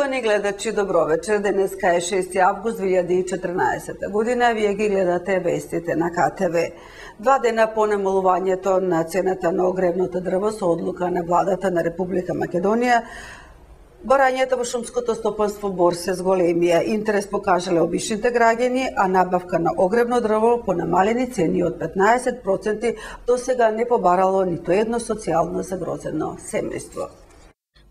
Почитувани гледачи, добро вечер. Денеска е 6 август 2014 година. Вие ги гледате вестите на КТВ. 2 дена по намалувањето на цената на огревното дрво со одлука на владата на Република Македонија, барањето во шумското стопанство Бор се зголемија. Интерес покажале обичните граѓани, а набавка на огревно дрво по намалени цени од 15% до сега не побарало ниту едно социјално загрозено семејство.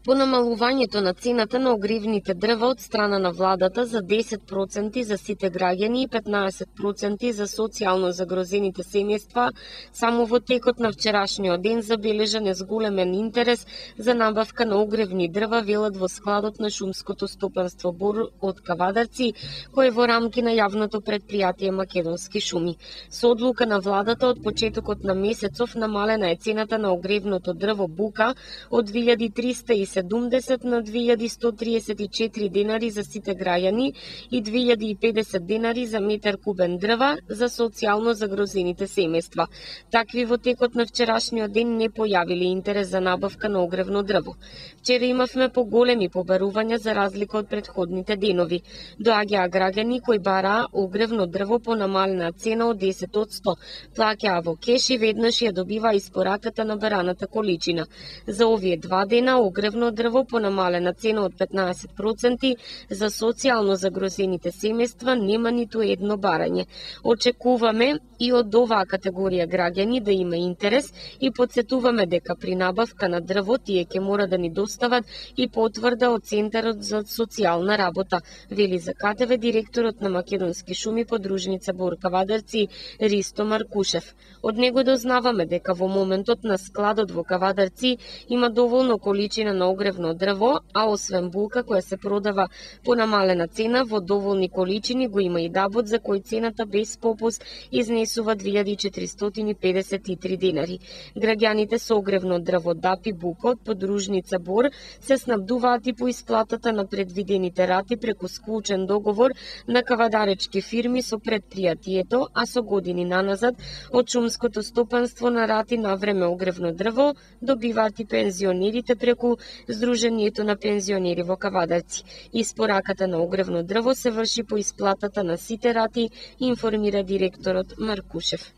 По намалувањето на цената на огревните дрва од страна на владата за 10% за сите граѓани и 15% за социјално загрозените семејства, само во текот на вчерашниот ден забележа незголемен интерес за набавка на огревни дрва, велат во складот на шумското стопанство Бор од Кавадарци, кој е во рамки на јавното предпријатие Македонски шуми. Со одлука на владата од почетокот на месецов намалена е цената на огревното дрво бука од 2370 на 2134 денари за сите граѓани и 2050 денари за метар кубен дрва за социјално загрозените семејства. Такви во текот на вчерашниот ден не појавили интерес за набавка на огревно дрво. Вчера имавме поголеми побарувања за разлика од претходните денови. Доаѓаа граѓани кои бараа огревно дрво по намалена цена од 10%, плаќаа во кеш и веднаш ја добиваа испораката на бараната количина. За овие 2 дена огревно дрво по намалена цена од 15% за социјално загрозените семејства нема ниту едно барање. Очекуваме и од оваа категорија граѓани да има интерес и потсетуваме дека при набавка на дрво тие ќе мора да ни достават и потврда од Центарот за социјална работа, вели за КТВ директорот на Македонски шуми подружница Бор Кавадарци Ристо Маркушев. Од него дознаваме дека во моментот на складот во Кавадарци има доволно количина на огревно дрво, а освен булка која се продава по намалена цена во доволни количини, го има и дабот за кој цената без попуст изнесува 2453 денари. Граѓаните со огревно дрво дап и бука од подружница Бор се снабдуваат и по исплатата на предвидените рати преку склучен договор на кавадаречки фирми со предпријатието, а со години наназад од шумското стопанство на рати на време огревно дрво добиваат и пензионерите преку Сдруженијето на пензионери во Кавадарци. Испораката на огревно дрво се врши по исплатата на сите рати, информира директорот Маркушев.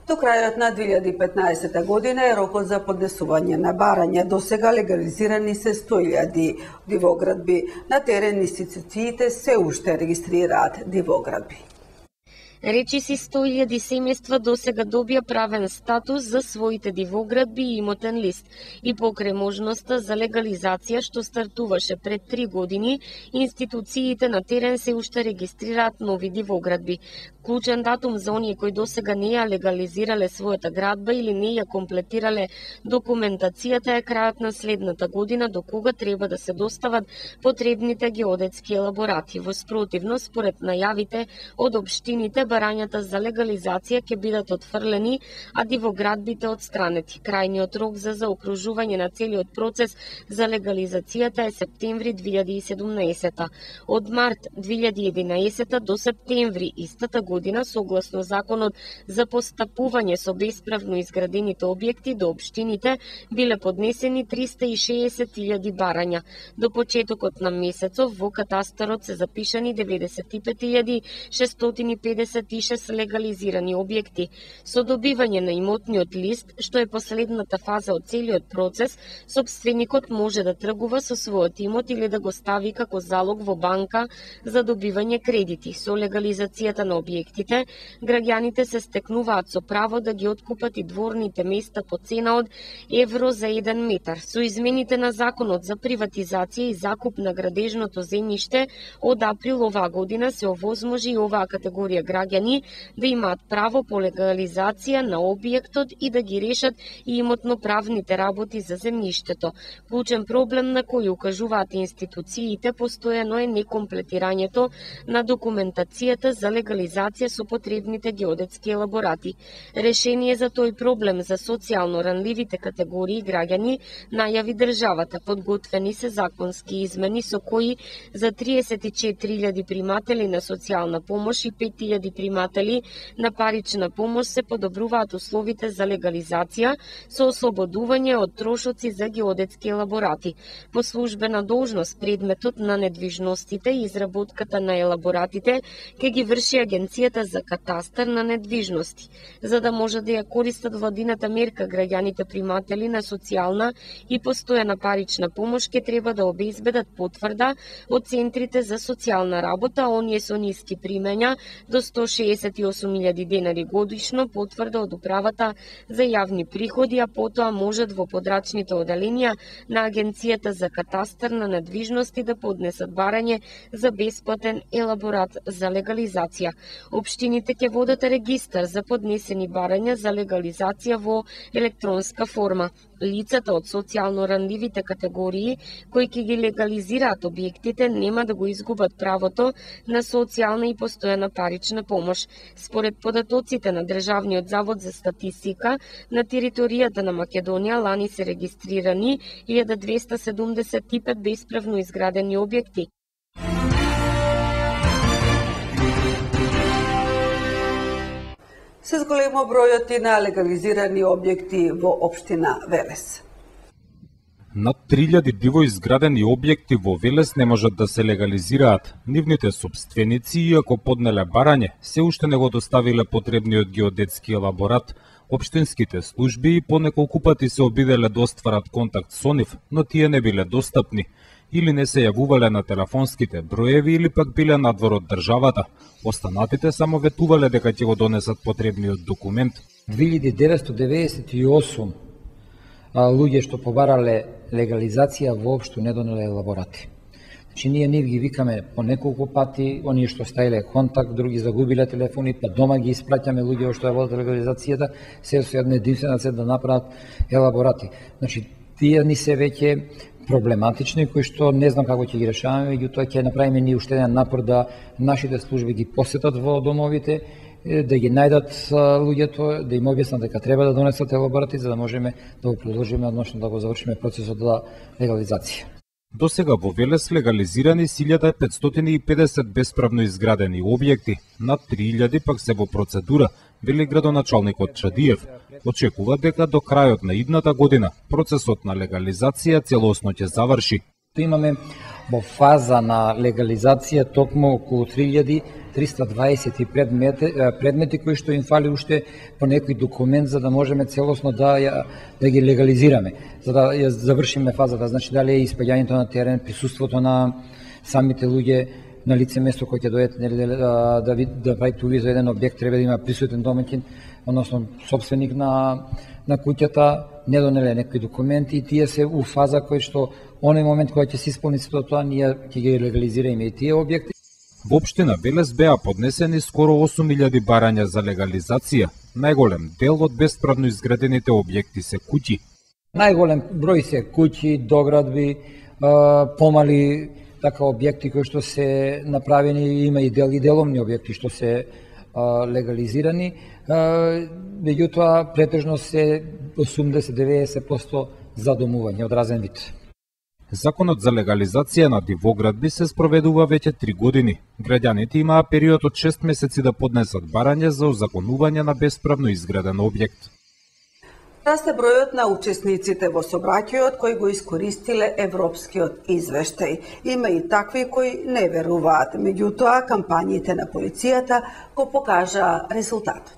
До крајот на 2015 година е рокот за поднесување на барања. До сега легализирани се 100.000 дивоградби. На терен институциите се уште регистрираат дивоградби. Речиси 100.000 семејства досега добија правен статус за своите дивоградби и имотен лист. И покрај можноста за легализација што стартуваше пред 3 години, институциите на терен се уште регистрираат нови дивоградби. Клучен датум за оние кои досега не ја легализирале својата градба или не ја комплетирале документацијата е крајот на следната година, до кога треба да се достават потребните геодетски елаборати. Во спротивно, според најавите од општините, барањата за легализација ќе бидат отфрлени, а дивоградбите отстранети. Крајниот рок за заокружување на целиот процес за легализацијата е септември 2017. Од март 2011 до септември истата година, согласно Законот за постапување со бесправно изградените објекти до општините, биле поднесени 360.000 барања. До почетокот на месецов во катастарот се запишани 95.656 легализирани објекти. Со добивање на имотниот лист, што е последната фаза од целиот процес, сопственикот може да тргува со својот имот или да го стави како залог во банка за добивање кредити. Со легализацијата на објектите, граѓаните се стекнуваат со право да ги откупат и дворните места по цена од евро за 1 метар. Со измените на Законот за приватизација и закуп на градежното земјиште, од април оваа година се овозможи и оваа категорија граѓани да имаат право по легализација на објектот и да ги решат и имотно-правните работи за земјиштето. Клучен проблем на кој укажуваат институциите постојано е некомплетирањето на документацијата за легализација со потребните геодетски елаборати. Решение за тој проблем за социјално ранливите категории граѓани најави државата. Подготвени се законски измени со кои за 34.000 приматели на социјална помош и 5.000 приматели на парична помош се подобруваат условите за легализација со ослободување од трошоци за геодетски елаборати. По службена должност предметот на недвижностите и изработката на елаборатите ќе ги врши Агенцијата за катастар на недвижности. За да може да ја користат владината мерка, граѓаните приматели на социјална и постојана парична помош ќе треба да обезбедат потврда од центрите за социјална работа, оние со ниски примења до 168.000 денари годишно, потврда од управата за јавни приходи, а потоа можат во подрачните оделенија на Агенцијата за катастар на недвижности да поднесат барање за бесплатен елаборат за легализација. Општините ќе водат регистар за поднесени барања за легализација во електронска форма. Лицата од социјално ранливите категории кои ќе ги легализираат објектите нема да го изгубат правото на социјална и постојана парична помош. Според податоците на Државниот завод за статистика, на територијата на Македонија лани се регистрирани 1275 бесправно изградени објекти. Се зголемо бројот и на легализирани објекти во општина Велес. Над 3000 диво изградени објекти во Велес не можат да се легализираат. Нивните собственици, иако поднеле барање, се уште не го доставиле потребниот геодетски елаборат. Општинските служби и по неколку пати се обиделе да остварат контакт со нив, но тие не биле достапни. Или не се јавувале на телефонските броеви, или пак биле надвор од државата. Останатите само ветувале дека ќе го донесат потребниот документ. 2998 луѓе што побарале легализација воопшто не донеле елаборати. Значи ние нив ги викаме по неколку пати, оние што стаиле контакт, други загубиле телефони, па дома ги испраќаме луѓе што ја водат легализацијата, се со една единствена цел да направат елаборати. Значи тие ни се веќе проблематични, кои што не знам како ќе ги решаваме, меѓутоа ќе направиме ние уште еден напор да нашите служби ги посетат во домовите, да ги најдат луѓето, да им објаснат дека треба да донесат елаборати за да можеме да го продолжиме, односно да го завршиме процесот за легализација. До сега во Велес легализирани 1550 бесправно изградени објекти, над 3000 пак се во процедура, вели градоначалникот Чадиев. Очекува дека до крајот на идната година процесот на легализација целосно ќе заврши. Имаме во фаза на легализација токму околу 3320 предмети кои што им фали уште по некој документ за да можеме целосно да ги легализираме, за да ја завршиме фазата, значи дали е испаѓањето на терен, присуството на самите луѓе на лице место кој ќе дојдете да правите увид за еден објект, треба да има присутен домаќин, односно собственик на куќата, не донеле некои документи и тие се у фаза кој што оној момент кога ќе се исполни сето тоа, ние ќе ги легализираме и тие објекти. Во општина Велес беа поднесени скоро 8000 барања за легализација. Најголем дел од бесправно изградените објекти се куќи. Најголем број се куќи, доградби, помали така објекти кои што се направени, има и деломни објекти што се легализирани, меѓутоа претежно се 80-90% за домување од разен вид. Законот за легализација на дивоградби се спроведува веќе 3 години. Граѓаните имаа период од 6 месеци да поднесат барање за озаконување на бесправно изграден објект. Расте бројот на учесниците во собраќајот кои го искористиле европскиот извештај. Има и такви кои не веруваат, меѓутоа кампањите на полицијата го покажаа резултатот.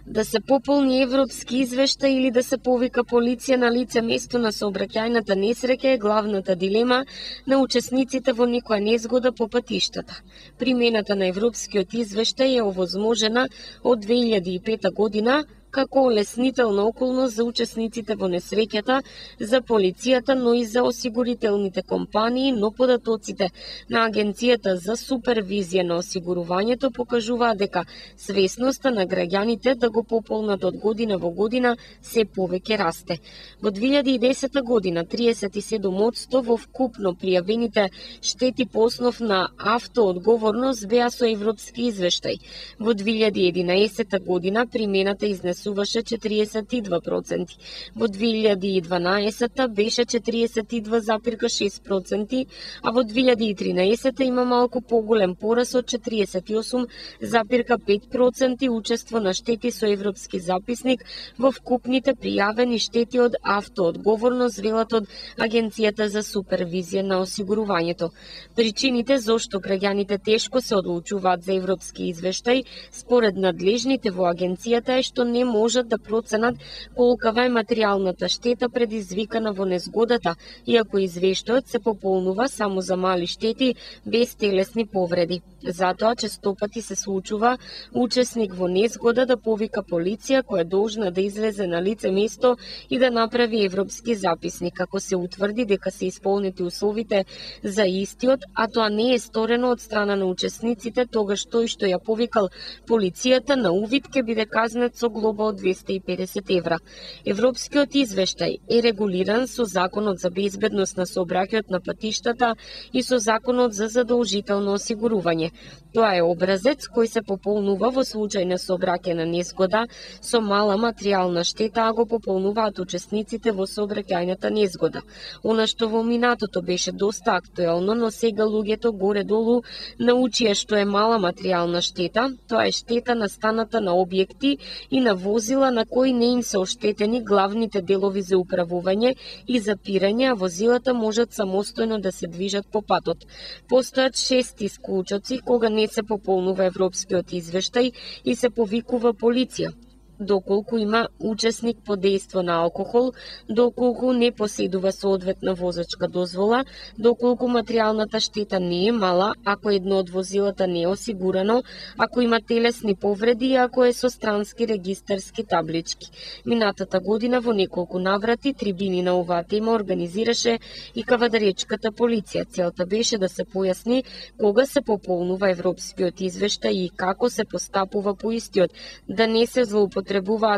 Да се пополни европски извештај или да се повика полиција на лице место на сообраќајната несреќа е главната дилема на учесниците во некоја незгода по патиштата. Примената на европскиот извештај е овозможена од 2005 година како олеснителна околност за учесниците во несреќата, за полицијата, но и за осигурителните компании, но податоците на Агенцијата за супервизија на осигурувањето покажуваат дека свесноста на граѓаните да го пополнат од година во година се повеќе расте. Во 2010 година 37% во вкупно пријавените штети по основ на автоодговорност беа со европски извештај. Во 2011 година примената изнесува изгласуваше 42%. Во 2012 беше 42,6%, а во 2013 има малку поголем порас од 48,5% учество на штети со европски записник во вкупните пријавени штети од автоодговорност, велат од Агенцијата за супервизија на осигурувањето. Причините зошто граѓаните тешко се одлучуваат за европски извештај, според надлежните во агенцијата е што не можат да проценат колкава е материјалната штета предизвикана во незгодата, иако извештајот се пополнува само за мали штети без телесни повреди. Затоа честопати се случува учесник во незгода да повика полиција која е должна да излезе на лице место и да направи европски записник ако се утврди дека се исполнети условите за истиот, а тоа не е сторено од страна на учесниците, тогаш тој што ја повикал полицијата на увид ќе биде казнет со глоба од 250 евра. Европскиот извештај е регулиран со Законот за безбедност на сообраќајот на патиштата и со Законот за задолжително осигурување. Тоа е образец кој се пополнува во случај на сообраќајна незгода со мала материјална штета, а го пополнуваат учесниците во сообраќајната незгода. Она што во минатото беше доста актуелно, но сега луѓето горе-долу научија што е мала материјална штета. Тоа е штета настаната на објекти и на возила на кои не им се оштетени главните делови за управување и запирање, а возилата можат самостојно да се движат по патот. Постојат 6 исклучоци кога не се пополнува европскиот извештај и се повикува полиција. Доколку има учесник под дејство на алкохол, доколку не поседува соодветна возачка дозвола, доколку материјалната штета не е мала, ако едно од возилата не е осигурано, ако има телесни повреди и ако е со странски регистарски таблички. Минатата година во неколку наврати трибини на оваа тема организираше и кавадаречката полиција. Целта беше да се појасни кога се пополнува европскиот извештај и како се постапува по истиот, да не се злоупотребуваат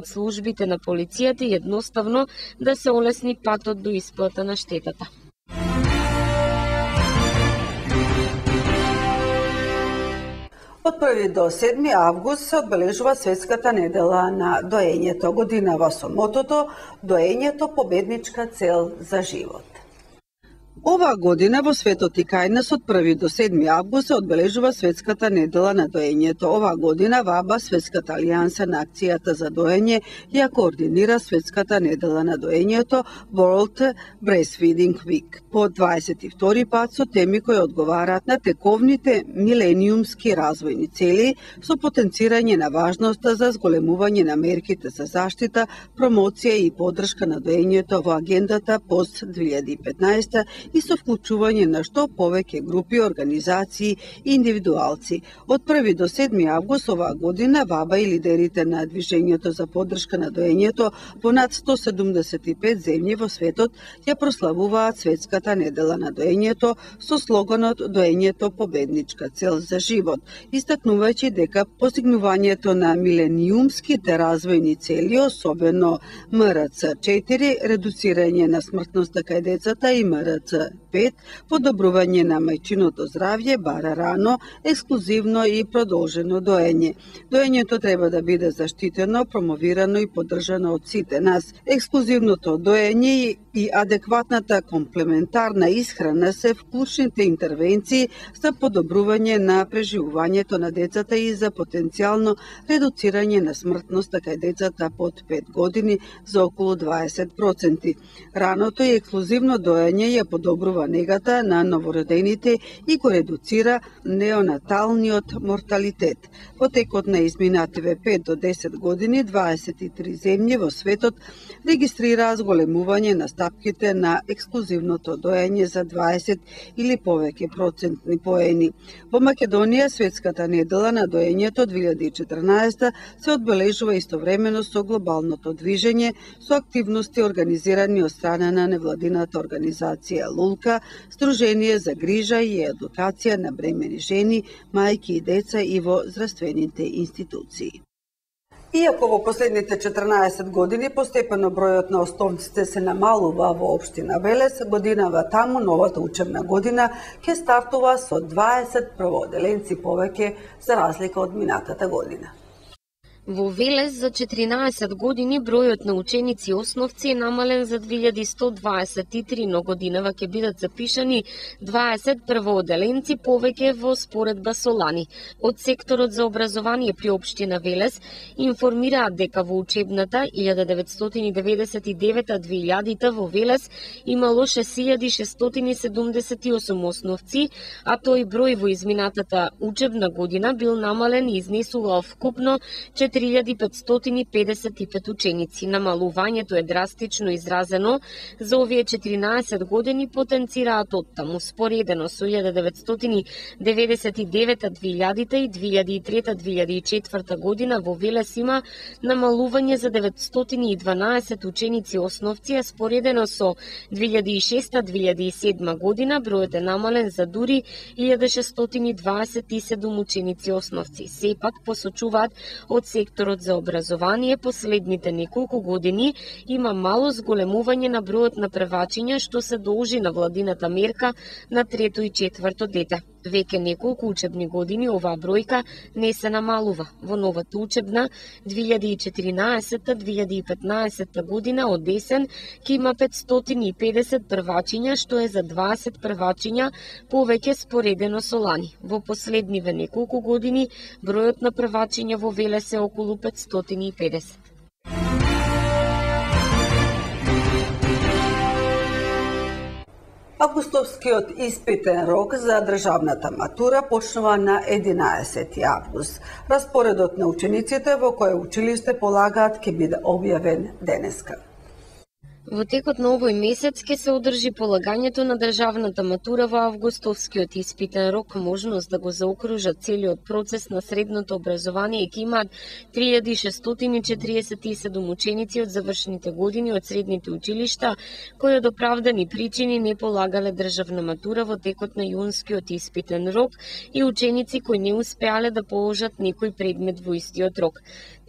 службите на полицијата и едноставно да се олесни патот до исплата на штетата. Од 1 до 7 август се одбележува Светската недела на доењето. Годинава со мотото "Доењето победничка цел за живот". Оваа година во светот и кај нас од 1 до 7 август се одбележува Светската недела на доењето. Оваа година ВАБА, Светската алијанса на акцијата за доење, ја координира Светската недела на доењето World Breastfeeding Week по 22 пат со теми кои одговараат на тековните милениумски развојни цели со потенцирање на важноста за зголемување на мерките за заштита, промоција и поддршка на доењето во агендата пост 2015 и со вклучување на што повеќе групи, организации и индивидуалци. Од 1 до 7 август оваа година ВАБА и лидерите на движењето за поддршка на доењето во над 175 земји во светот ја прославуваат Светската недела на доењето со слоганот "Доењето победничка цел за живот", истакнувајќи дека постигнувањето на милениумските развојни цели, особено МРЦ-4, редуцирање на смртноста кај децата и МРЦ-5, подобрување на мајчиното здравје, бара рано, ексклузивно и продолжено доење. Доењето треба да биде заштитено, промовирано и поддржано од сите нас. Ексклузивното доење и адекватната комплементарна исхрана се вклучните интервенции за подобрување на преживувањето на децата и за потенцијално редуцирање на смртноста кај децата под 5 години за околу 20%. Раното и ексклузивно доење ја подобрува негата на новородените и го редуцира неонаталниот морталитет. Во текот на изминативе 5 до 10 години, 23 земји во светот регистрираа зголемување на стапките на ексклузивното доење за 20 или повеќе процентни поени. Во Македонија Светската недела на доењето 2014 се одбележува истовремено со глобалното движење, со активности организирани од страна на невладината организација Лулка, Сдружение за грижа и едукација на бремени жени, мајки и деца и во здравствените институции. Иако во последните 14 години постепено бројот на остовците се намалува во општина Велес, годинава таму новата учебна година ќе стартува со 20 првооделенци повеќе за разлика од минатата година. Во Велес за 14 години бројот на ученици основци е намален за 2123, но годинава ќе бидат запишани 20 првооделенци повеќе во споредба со лани. Од секторот за образование при општина Велес информираат дека во учебната 1999-2000 во Велес имало 6678 основци, а тој број во изминатата учебна година бил намален и изнесува вкупно 4555 ученици. Намалувањето е драстично изразено за овие 14 години, потенцираат оттаму. Споредено со 1999-2000 и 2003-2004 година во Велес има намалување за 912 ученици основци, а споредено со 2006-2007 година бројот е намален за дури 1627 ученици основци. Сепак посочуваат од секторот за образование последните неколку години има мало зголемување на бројот на превачиња, што се должи на владината мерка на трето и четврто дете. Веќе неколку учебни години оваа бројка не се намалува. Во новата учебна 2014-2015 година од десен ќе има 550 првачиња, што е за 20 првачиња повеќе споредено со лани. Во последниве неколку години бројот на првачиња во Велес е околу 550. Августовскиот испитен рок за државната матура почнува на 11 август. Распоредот на учениците во кое училиште полагаат ќе биде објавен денеска. Во текот на овој месец ќе се одржи полагањето на државната матура во августовскиот испитен рок. Можност да го заокружат целиот процес на средното образование и ќе имаат 3647 ученици од завршените години од средните училишта кои од оправдани причини не полагале државна матура во текот на јунскиот испитен рок и ученици кои не успеале да положат некој предмет во истиот рок.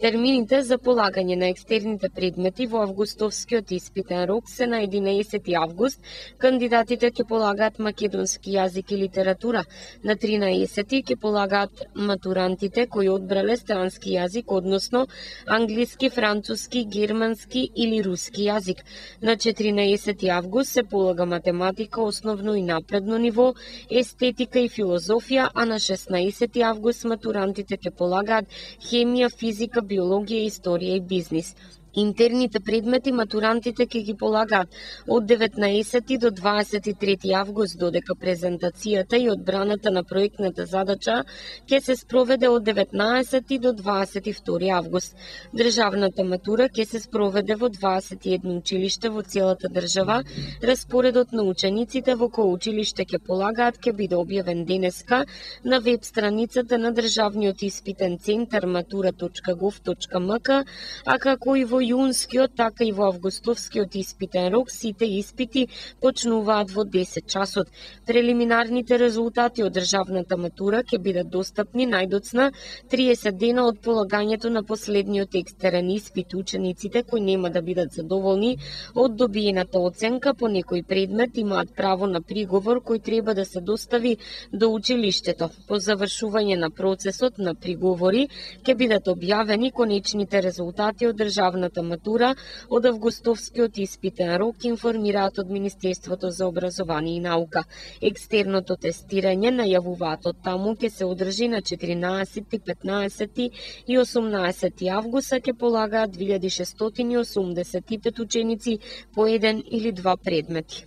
Термините за полагање на екстерните предмети во августовскиот испитен рок се на 11 август. Кандидатите ќе полагаат македонски јазик и литература. На 13 ќе полагаат матурантите кои одбрале странски јазик, односно англиски, француски, германски или руски јазик. На 14 август се полага математика, основно и напредно ниво, естетика и филозофија, а на 16 август матурантите ќе полагаат хемија, физика, биологија, историја и бизнис. Интерните предмети матурантите ќе ги полагаат од 19 до 23 август, додека презентацијата и одбраната на проектната задача ќе се спроведе од 19 до 22 август. Државната матура ќе се спроведе во 21 училиште во целата држава. Распоредот на учениците во кој училиште ќе полагаат ќе биде објавен денеска на веб страницата на Државниот испитен центар matura.gov.mk, а како и во јунскиот, така и во августовскиот испитен рок сите испити почнуваат во 10 часот. Прелиминарните резултати од државната матура ќе бидат достапни најдоцна 30 дена од полагањето на последниот екстерен испит. Учениците кои нема да бидат задоволни од добиената оценка по некој предмет имаат право на приговор кој треба да се достави до училиштето. По завршување на процесот на приговори ќе бидат објавени конечните резултати од државната матура од августовскиот испитен рок, информираат од Министерството за образование и наука. Екстерното тестирање најавуваат од таму ќе се одржи на 14, 15 и 18 август, ќе полагаат 2685 ученици по еден или два предмети.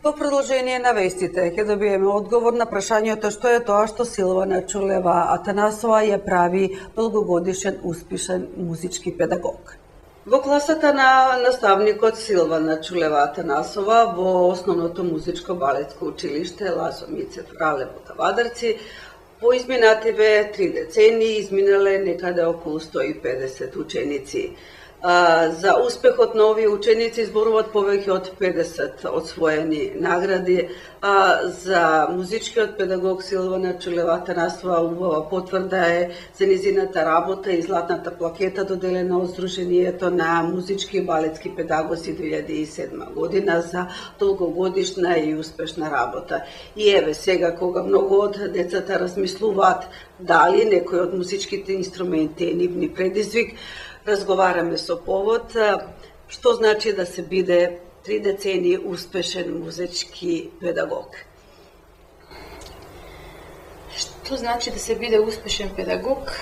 Во продолжение на вестите ќе добиеме одговор на прашањето што е тоа што Силвана Чулева Атанасова ја прави долгогодишен успешен музички педагог. Во класата на наставникот Силвана Чулева Атанасова во основното музичко балетско училиште Лазо Мицев Рале во Кавадарци во изминативе 3 децении изминале некаде околу 150 ученици. За успехот на овие ученици зборуваат повеќе од 50 освоени награди. За музичкиот педагог Силвана Чулева-Атанасова убава потврда е за низината работа и златната плакета доделена од Сдруженијето на музички и балетски педагози 2007 година за долгогодишна и успешна работа. И еве сега кога многу од децата размислуваат дали некој од музичките инструменти е нивни предизвик, разговараме со повод што значи да се биде 3 децени успешен музички педагог. Што значи да се биде успешен педагог?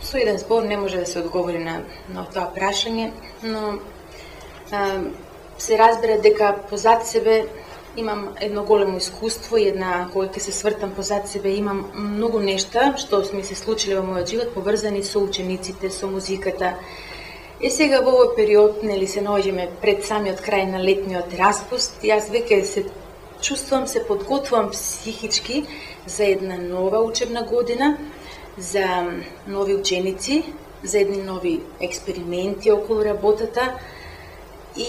Со еден збор не може да се одговори на тоа прашање, но се разбира дека позад себе имам едно големо искуство и кога ќе се свртам позад себе имам многу нешта што ми се случиле во мојот живот поврзани со учениците, со музиката. Сега во овој период се наоѓаме пред самиот крај на летниот распуст. Јас веќе се чувствувам, се подготвувам психички за една нова учебна година, за нови ученици, за едни нови експерименти околу работата и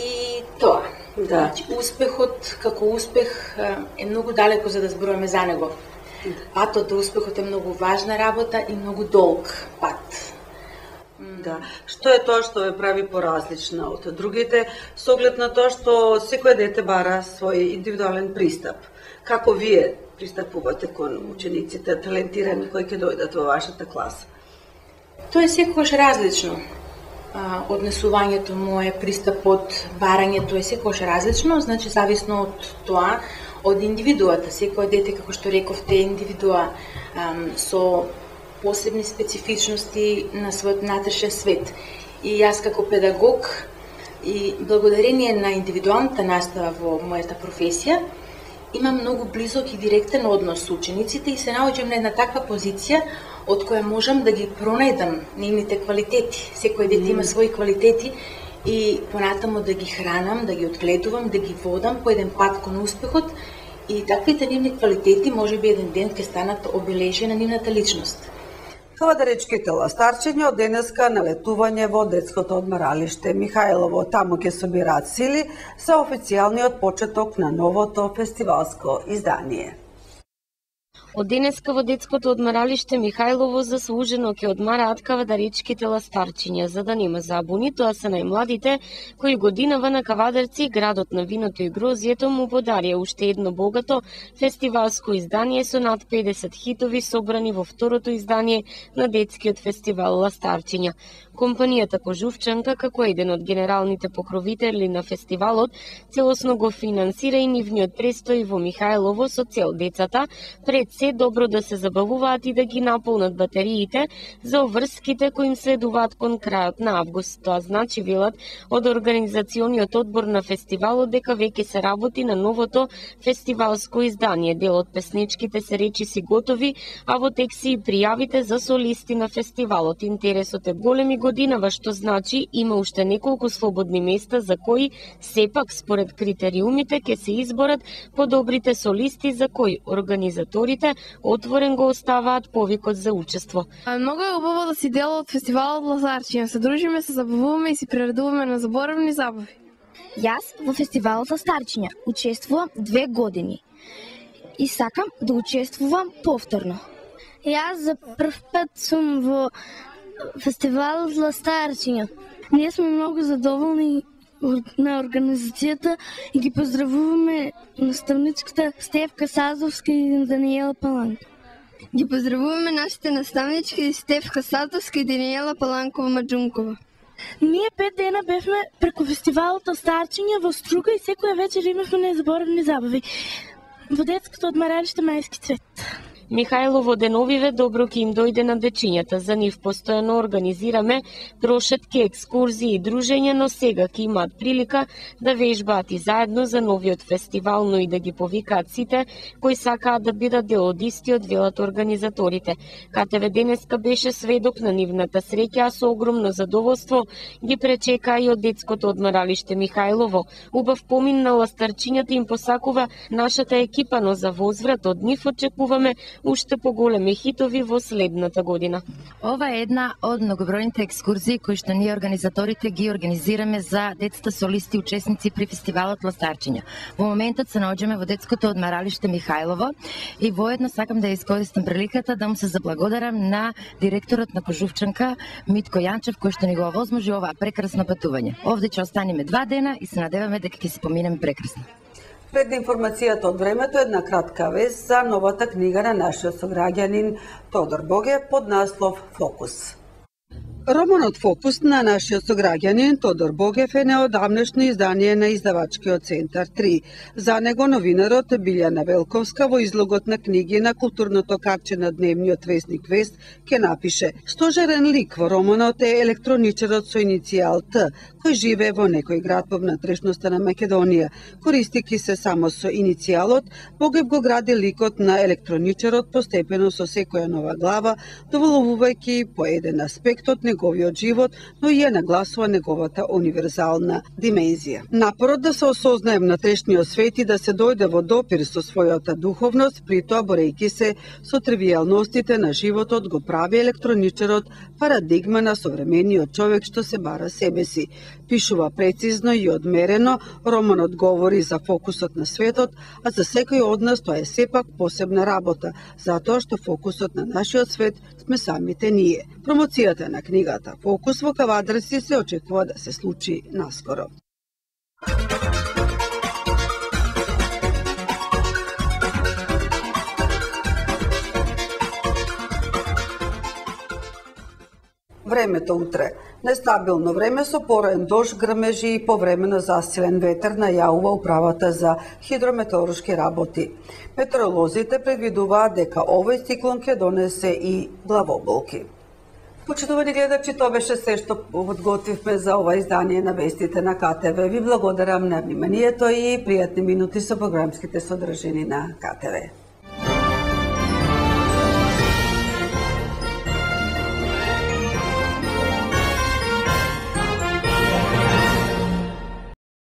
тоа. Значи, успехот како успех е многу далеко за да зборуваме за него. Патот до успехот е многу важна работа и многу долг пат. Да. Што е тоа што ве прави поразлична од другите, со оглед на тоа што секој дете бара свој индивидуален пристап? Како вие пристапувате кон учениците талентирани кои ќе дојдат во вашата класа? Тоа е секогаш различно. Однесувањето мое, пристапот, барањето е секогаш различно, значи зависно од тоа, од индивидуата. Секој дете, како што рековте, е индивидуа со посебни специфичности на својот внатрешен свет. И јас како педагог и благодарение на индивидуалната настава во мојата професија, имам многу близок и директен однос со учениците и се наоѓам на една таква позиција од која можам да ги пронајдам нивните квалитети. Секој дете има своји квалитети и понатамо да ги хранам, да ги одгледувам, да ги водам по еден пат кон успехот и таквите нивни квалитети можеби еден ден ќе станат обележи на нивната личност. Кавадаричките ластарчиња од денеска налетување во детското одмаралиште Михајлово. Таму ќе собираат сили за официјалниот почеток на новото фестивалско издание. Од денеска во детското одмаралиште Михајлово заслужено ќе одмараат кавадаричките ластарчиња, за да нема забуни. Тоа се најмладите кои годинава на Кавадарци, градот на виното и грозјето, му подарија уште едно богато фестивалско издание со над 50 хитови собрани во второто издание на детскиот фестивал Ластарчиња. Компанијата Кожувчанка, како еден од генералните покровители на фестивалот, целосно го финансира и нивниот престој во Михајлово со цел децата пред се добро да се забавуваат и да ги наполнат батериите за обврските кои им следуваат кон крајот на август. Тоа значи, велат од организациониот одбор на фестивалот, дека веќе се работи на новото фестивалско издание. Дел од песничките се речиси готови, а во тек се и пријавите за солисти на фестивалот. Интересот е голем и годинава, што значи има уште неколку слободни места за кои сепак според критериумите ќе се изборат подобрите солисти за кои организаторите отворен го оставаат повикот за учество. Многу е убаво да си дел од фестивалот Ластарчиња. Се дружиме, се забавуваме и си приредуваме на заборавни забави. Јас во фестивалот Ластарчиња учествувам 2 години и сакам да учествувам повторно. Јас за прв пат сум во фестивалот Ластарчиња. Ние сме многу задоволни на организацијата и ги поздравуваме наставничката Стефка Сазовска и Даниела Паланка. Ги поздравуваме нашите наставнички Стефка Сазовска и Даниела Паланкова-Маджункова. Ние 5 дена бевме преку фестивалот Ластарчиња во Струга и секоја вечер имавме незаборавни забави во детското одмаралиште Мајски цвет. Михајлово деновиве добро ќе им дојде на дечињата. За нив постојано организираме прошетки, екскурзии и дружења, но сега ќе имаат прилика да вежбаат и заедно за новиот фестивал, но и да ги повикаат сите кои сакаат да бидат дел од истиот, велат организаторите. КТВ денеска беше сведок на нивната среќа, а со огромно задоволство ги пречека и од детското одмаралиште Михајлово. Убав помин на ластарчињата им посакува нашата екипа, но за возврат од нив очекуваме уште поголеми хитови во следната година. Ова е една од многобројните екскурзии кои што ние организаторите ги организираме за децата солисти учесници при фестивалот Ластарчиња. Во моментот се наоѓаме во детското одмаралиште Михајлово и воедно сакам да искористам приликата да му се заблагодарам на директорот на Кожувчанка Митко Јанчев кој што ни го овозможи ова прекрасно патување. Овде ќе останеме 2 дена и се надеваме дека ќе се поминеме прекрасно. Пред информацијата од времето, една кратка вест за новата книга на нашиот сограѓанин Тодор Боге под наслов Фокус. Романот Фокус на нашиот сограѓанин Тодор Богев е неодамнешно издание на издавачкиот центар 3. За него новинарот Билјана Велковска во излогот на книги на културното капче на дневниот весник Вест ќе напише: стожерен лик во романот е електроничарот со иницијал Т, кој живее во некој град во внатрешноста на Македонија. Користики се само со иницијалот, Богев го гради ликот на електроничарот постепено со секоја нова глава, доволувувајќи по еден аспект од неговиот живот, но и ја нагласува неговата универзална димензија. Напорот да се осознае внатрешниот свет и да се дојде во допир со својата духовност, при тоа борејќи се со тривијалностите на животот, го прави електроничарот парадигма на современиот човек што се бара себе си. Пишува прецизно и одмерено, романот говори за фокусот на светот, а за секој од нас тоа е сепак посебна работа, затоа што фокусот на нашиот свет сме самите ние. Промоцијата на книгата Фокус во Кавадарци се очекува да се случи наскоро. Времето утре. Нестабилно време со пороен дожд, грмежи и повремено засилен ветер најавува управата за хидрометеоролошки работи. Метеоролозите предвидуваат дека овој циклон ќе донесе и главоболки. Почитувани гледачи, тоа беше се што подготвивме за ова издание на вестите на КТВ. Ви благодарам на вниманието и пријатни минути со програмските содржини на КТВ.